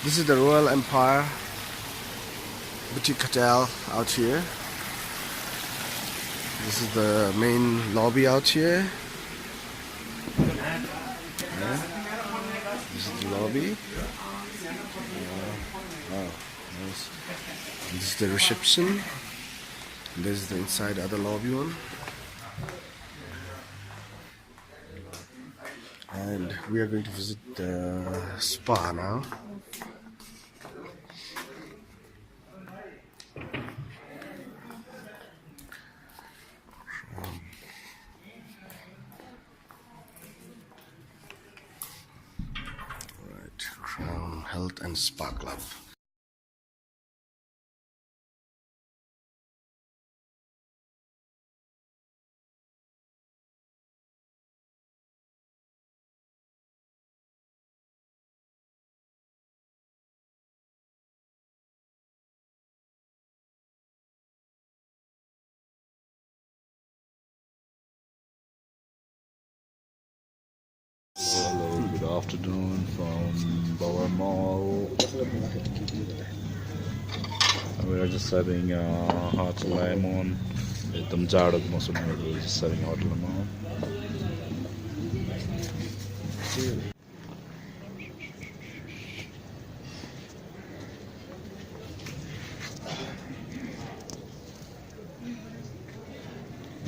This is the Royal Empire Boutique Hotel out here. This is the main lobby out here. Yeah. This is the lobby. Wow, nice. And this is the reception. And this is the inside other lobby one. And we are going to visit the spa now. Crown Health and Spa Club. Hello, good afternoon from Bauer Mall. We are just having hot lemon. एकदम जाडोको मौसममा just having hot lemon.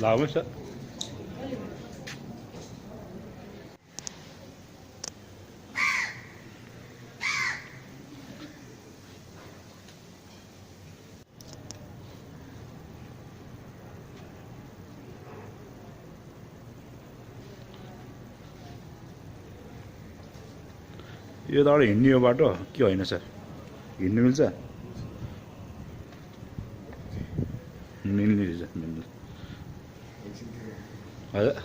लाग्यो sir यो त अगाडि हिँड्ने हो बाटो के होइन सर हिँड्नु मिल्छ मिल्ने रहेछ मिल्ने हजुर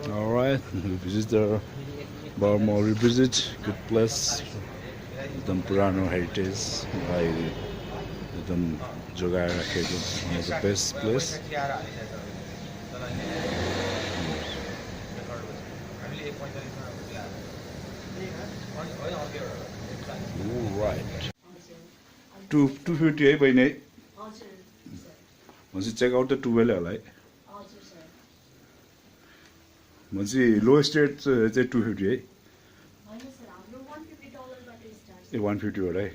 Alright, we visit the Bauer Mall revisit, good place, एकदम पुरानो हेरिटेज एकदम जोगाएर राखेको is the best place. Alright. 250 है बहिनी म चाहिँ चेक आउट त 12 होला है म चाहिँ लोएस्ट रेट चाहिँ 250 है ए 150 हो है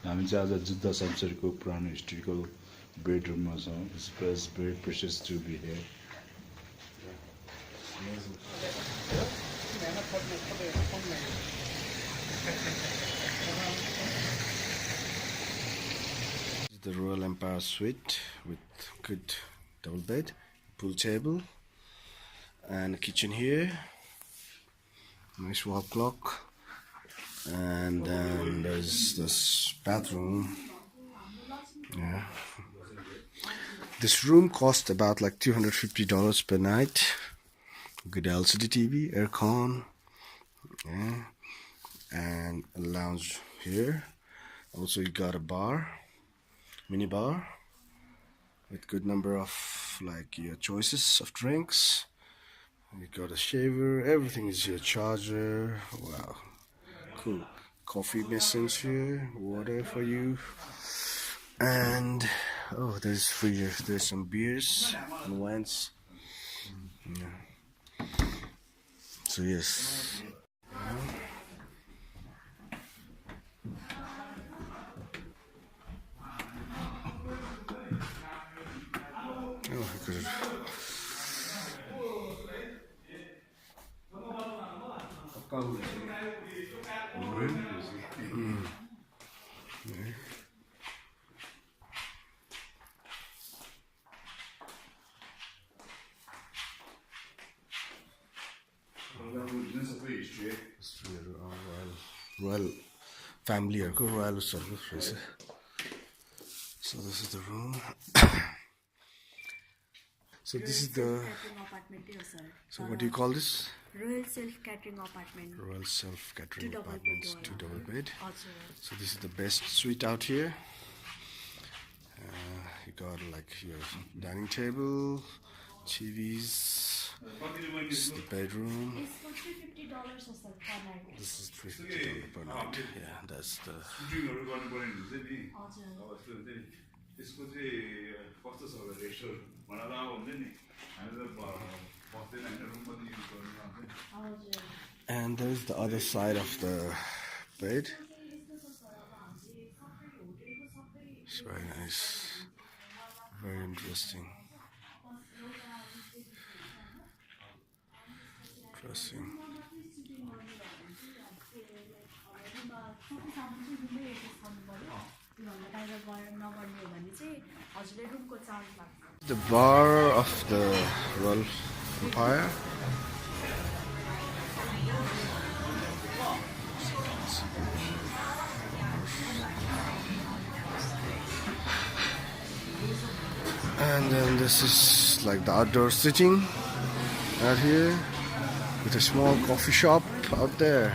हामी चाहिँ आज जुद्ध शमशेरको पुरानो हिस्ट्रिकल बेडरुममा छौँ it's very precious to be here The Royal Empire Suite with good double bed, pool table, and a kitchen here. Nice wall clock. And then there's this bathroom. Yeah. This room cost about like $250 per night. Good LCD TV, aircon, yeah, and a lounge here. Also, you got a bar, mini bar, with good number of like your choices of drinks. You got a shaver. Everything is here. Charger. Wow. Cool. Coffee machines here, water for you, and oh, there's some beers and wines. Yeah. So yes. Oh, I could have. Royal family royal service. So this is the room. So this is the. So what do you call this? Royal self-catering apartment. Royal self-catering Two double apartments, bed 2 double bed. Also. So this is the best suite out here. You got like your dining table, TVs. This is the bedroom. It's for $350 per night. This is $350 per night. Yeah, that's the. And there's the other side of the bed. It's very nice, very interesting. Interesting. The bar of the Royal Empire. And then this is like the outdoor sitting out here with a small coffee shop out there.